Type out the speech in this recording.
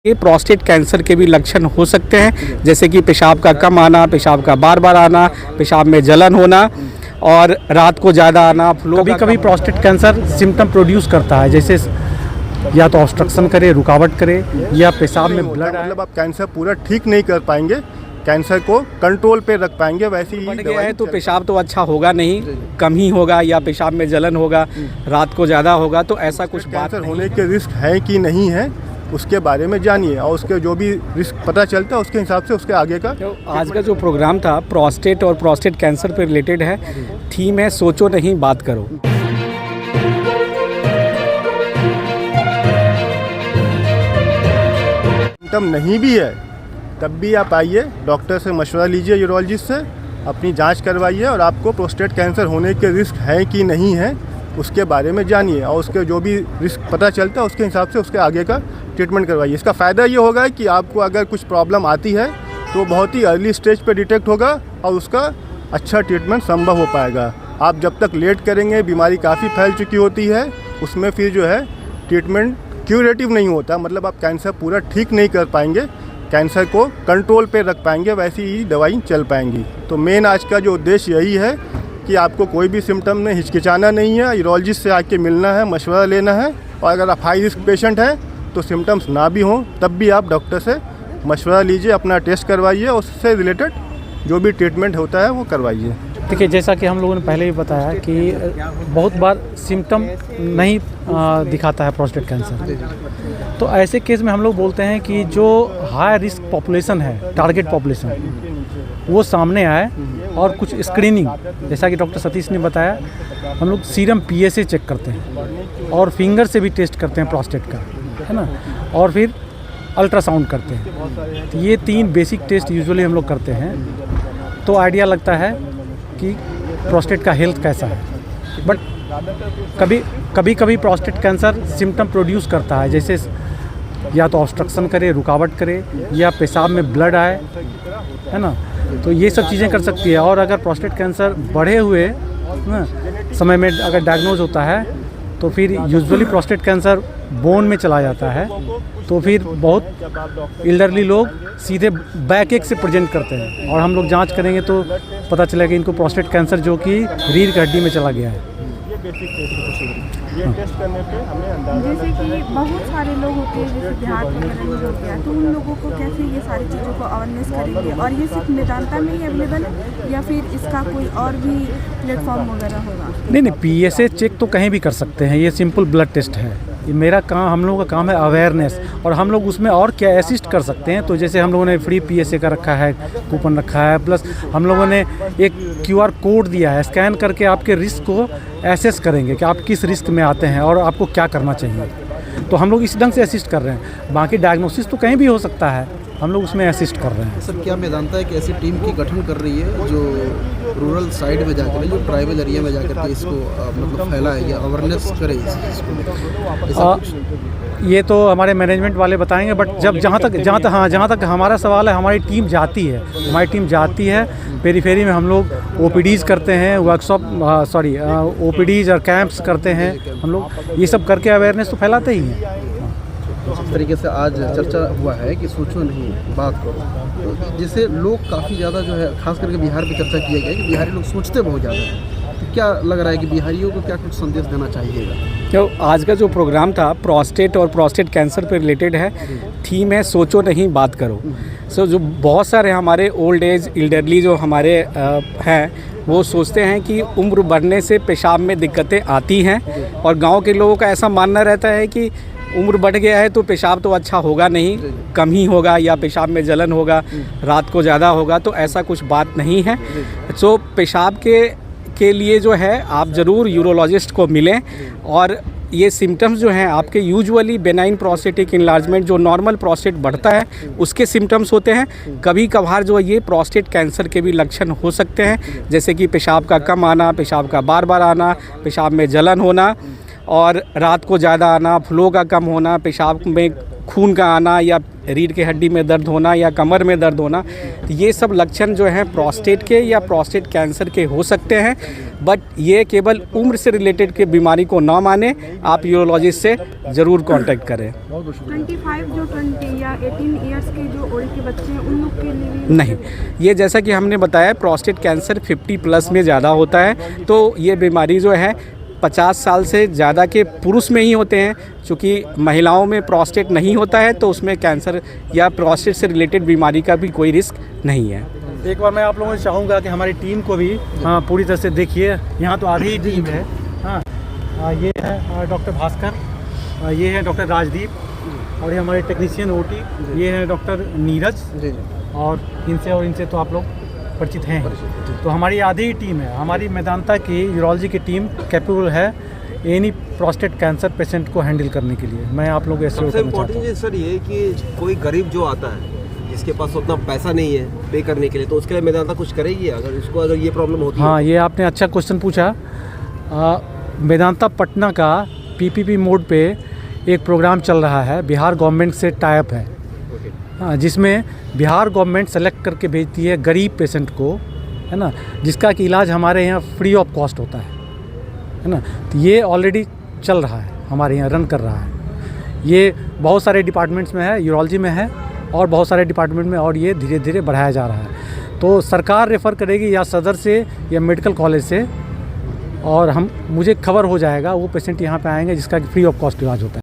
ये prostate cancer के भी लक्षण हो सकते हैं, जैसे कि पेशाब का कम आना, पेशाब का बार बार आना, पेशाब में जलन होना और रात को ज़्यादा आना। कभी कभी प्रोस्टेट कैंसर सिम्टम प्रोड्यूस करता है, जैसे या तो ऑब्स्ट्रक्शन करे, रुकावट करे, या पेशाब में ब्लड आए। मतलब आप कैंसर पूरा ठीक नहीं कर पाएंगे, कैंसर को कंट्रोल पे रख पाएंगे। वैसे ही बढ़ गया है तो पेशाब तो अच्छा होगा नहीं, कम ही होगा, या पेशाब में जलन होगा, रात को ज़्यादा होगा, तो ऐसा कुछ बात कैंसर होने के रिस्क है कि नहीं है उसके बारे में जानिए, और उसके जो भी रिस्क पता चलता है उसके हिसाब से उसके आगे का। तो आज का जो प्रोग्राम था प्रोस्टेट और प्रोस्टेट कैंसर पर रिलेटेड है। थीम है सोचो नहीं बात करो। सिम्टम नहीं भी है तब भी आप आइए, डॉक्टर से मशवरा लीजिए, यूरोलॉजिस्ट से अपनी जांच करवाइए, और आपको प्रोस्टेट कैंसर होने के रिस्क है कि नहीं है उसके बारे में जानिए, और उसके जो भी रिस्क पता चलता है उसके हिसाब से उसके आगे का ट्रीटमेंट करवाइए। इसका फ़ायदा ये होगा कि आपको अगर कुछ प्रॉब्लम आती है तो बहुत ही अर्ली स्टेज पे डिटेक्ट होगा और उसका अच्छा ट्रीटमेंट संभव हो पाएगा। आप जब तक लेट करेंगे, बीमारी काफ़ी फैल चुकी होती है, उसमें फिर जो है ट्रीटमेंट क्यूरेटिव नहीं होता, मतलब आप कैंसर पूरा ठीक नहीं कर पाएंगे, कैंसर को कंट्रोल पे रख पाएंगे, वैसी ही दवाई चल पाएंगी। तो मेन आज का जो उद्देश्य यही है कि आपको कोई भी सिम्टम में हिचकिचाना नहीं है, यूरोलॉजिस्ट से आके मिलना है, मशवरा लेना है, और अगर आप हाई रिस्क पेशेंट हैं तो सिम्टम्स ना भी हों तब भी आप डॉक्टर से मशवरा लीजिए, अपना टेस्ट करवाइए, उससे रिलेटेड जो भी ट्रीटमेंट होता है वो करवाइए। देखिए, जैसा कि हम लोगों ने पहले भी बताया कि बहुत बार सिम्टम नहीं दिखाता है प्रोस्टेट कैंसर, तो ऐसे केस में हम लोग बोलते हैं कि जो हाई रिस्क पॉपुलेशन है, टारगेट पॉपुलेशन, वो सामने आए और कुछ स्क्रीनिंग, जैसा कि डॉक्टर सतीश ने बताया, हम लोग सीरम PSA चेक करते हैं और फिंगर से भी टेस्ट करते हैं प्रोस्टेट का, है ना, और फिर अल्ट्रासाउंड करते हैं। तो ये 3 बेसिक टेस्ट यूजुअली हम लोग करते हैं, तो आइडिया लगता है कि प्रोस्टेट का हेल्थ कैसा है। बट कभी प्रोस्टेट कैंसर सिम्टम प्रोड्यूस करता है, जैसे या तो ऑब्स्ट्रक्शन करे, रुकावट करे, या पेशाब में ब्लड आए, है ना, तो ये सब चीज़ें कर सकती है। और अगर प्रोस्टेट कैंसर बढ़े हुए ना समय में अगर डायग्नोज होता है तो फिर यूजुअली प्रोस्टेट कैंसर बोन में चला जाता है, तो फिर बहुत एल्डरली लोग सीधे बैक एक से प्रेजेंट करते हैं, और हम लोग जांच करेंगे तो पता चलेगा कि इनको प्रोस्टेट कैंसर जो कि रीढ़ की हड्डी में चला गया है। ये टेस्ट करने पे हमें अंदाजा जैसे कि बहुत सारे लोग होते हैं, जैसे देहात वगैरह में लोग हैं, तो उन लोगों को कैसे ये सारी चीज़ों को अवेयरनेस करेंगे, और ये सिर्फ मेदांता में ही अवेलेबल है या फिर इसका कोई और भी प्लेटफॉर्म वगैरह होगा? नहीं, PSA चेक तो कहीं भी कर सकते हैं, ये सिंपल ब्लड टेस्ट है। ये मेरा काम, हम लोगों का काम है अवेयरनेस, और हम लोग उसमें और क्या असिस्ट कर सकते हैं। तो जैसे हम लोगों ने फ्री PSA का रखा है, कूपन रखा है, प्लस हम लोगों ने एक QR कोड दिया है, स्कैन करके आपके रिस्क को एसेस करेंगे कि आप किस रिस्क में आते हैं और आपको क्या करना चाहिए। तो हम लोग इस ढंग से असिस्ट कर रहे हैं। बाकी डायग्नोसिस तो कहीं भी हो सकता है, हम लोग उसमें असिस्ट कर रहे हैं। सर, क्या मेदांता एक ऐसी टीम की गठन कर रही है जो रूरल साइड में जाकर, जो ट्राइबल एरिया में जाकर के इसको मतलब फैलाए या अवेयरनेस करे इस चीज़ को? ये तो हमारे मैनेजमेंट वाले बताएंगे, बट जब जहाँ तक हमारा सवाल है, हमारी टीम जाती है पेरीफेरी में। हम लोग OPDs करते हैं, वर्कशॉप OPDs और कैंप्स करते हैं, हम लोग ये सब करके अवेयरनेस तो फैलाते ही हैं। इस तरीके से आज चर्चा हुआ है कि सोचो नहीं बात करो, तो जिससे लोग काफ़ी ज़्यादा जो है, खास करके बिहार में चर्चा किया गया कि बिहारी लोग सोचते बहुत ज़्यादा हैं। तो क्या लग रहा है कि बिहारियों को क्या कुछ संदेश देना चाहिएगा? तो आज का जो प्रोग्राम था प्रोस्टेट और प्रोस्टेट कैंसर पर रिलेटेड है। थीम है सोचो नहीं बात करो। जो बहुत सारे हमारे ओल्ड एज एल्डरली जो हमारे हैं, वो सोचते हैं कि उम्र बढ़ने से पेशाब में दिक्कतें आती हैं, और गांव के लोगों का ऐसा मानना रहता है कि उम्र बढ़ गया है तो पेशाब तो अच्छा होगा नहीं, कम ही होगा, या पेशाब में जलन होगा, रात को ज़्यादा होगा, तो ऐसा कुछ बात नहीं है। तो पेशाब के लिए जो है आप ज़रूर यूरोलॉजिस्ट को मिलें, और ये सिम्टम्स जो हैं आपके यूजुअली बेनाइन प्रोस्टेटिक इनलार्जमेंट, जो नॉर्मल प्रोस्टेट बढ़ता है उसके सिम्टम्स होते हैं। कभी कभार जो ये प्रोस्टेट कैंसर के भी लक्षण हो सकते हैं, जैसे कि पेशाब का कम आना, पेशाब का बार बार आना, पेशाब में जलन होना और रात को ज़्यादा आना, फ्लो का कम होना, पेशाब में खून का आना या रीढ़ की हड्डी में दर्द होना या कमर में दर्द होना, तो ये सब लक्षण जो हैं प्रोस्टेट के या प्रोस्टेट कैंसर के हो सकते हैं। बट ये केवल उम्र से रिलेटेड के बीमारी को ना माने, आप यूरोलॉजिस्ट से ज़रूर कांटेक्ट करें। 25 जो 20 या 18 इयर्स के जो ओल्ड के बच्चे हैं उन लोग के लिए भी नहीं, ये जैसा कि हमने बताया प्रोस्टेट कैंसर 50 प्लस में ज़्यादा होता है, तो ये बीमारी जो है 50 साल से ज़्यादा के पुरुष में ही होते हैं। चूँकि महिलाओं में प्रोस्टेट नहीं होता है तो उसमें कैंसर या प्रोस्टेट से रिलेटेड बीमारी का भी कोई रिस्क नहीं है। एक बार मैं आप लोगों से चाहूँगा कि हमारी टीम को भी पूरी तरह से देखिए। यहाँ तो आधी ही टीम है। ये है डॉक्टर भास्कर, ये है डॉक्टर राजदीप और ये हमारे टेक्नीशियन ओटी, ये है डॉक्टर नीरज। जी और इनसे तो आप लोग परिचित हैं। तो हमारी आधी ही टीम है। हमारी मेदांता की यूरोलॉजी की टीम कैपेबल है एनी प्रोस्टेट कैंसर पेशेंट को हैंडल करने के लिए। मैं आप लोग ऐसे सबसे इम्पोर्टेंट चीज़ सर ये कि कोई गरीब जो आता है जिसके पास उतना पैसा नहीं है पे करने के लिए, तो उसके लिए मेदांता कुछ करेगी अगर ये प्रॉब्लम होती है? हाँ, ये आपने अच्छा क्वेश्चन पूछा। मेदांता पटना का पीपीपी मोड पे एक प्रोग्राम चल रहा है, बिहार गवर्नमेंट से टाई अप है। हाँ, जिसमें बिहार गवर्नमेंट सेलेक्ट करके भेजती है गरीब पेशेंट को, है ना, जिसका कि इलाज हमारे यहाँ फ्री ऑफ कॉस्ट होता है ना। तो ये ऑलरेडी चल रहा है, हमारे यहाँ रन कर रहा है। ये बहुत सारे डिपार्टमेंट्स में है, यूरोलॉजी में है और बहुत सारे डिपार्टमेंट में, और ये धीरे धीरे बढ़ाया जा रहा है। तो सरकार रेफ़र करेगी या सदर से या मेडिकल कॉलेज से, और मुझे खबर हो जाएगा वो पेशेंट यहाँ पे आएंगे जिसका फ्री ऑफ कॉस्ट इलाज होता है।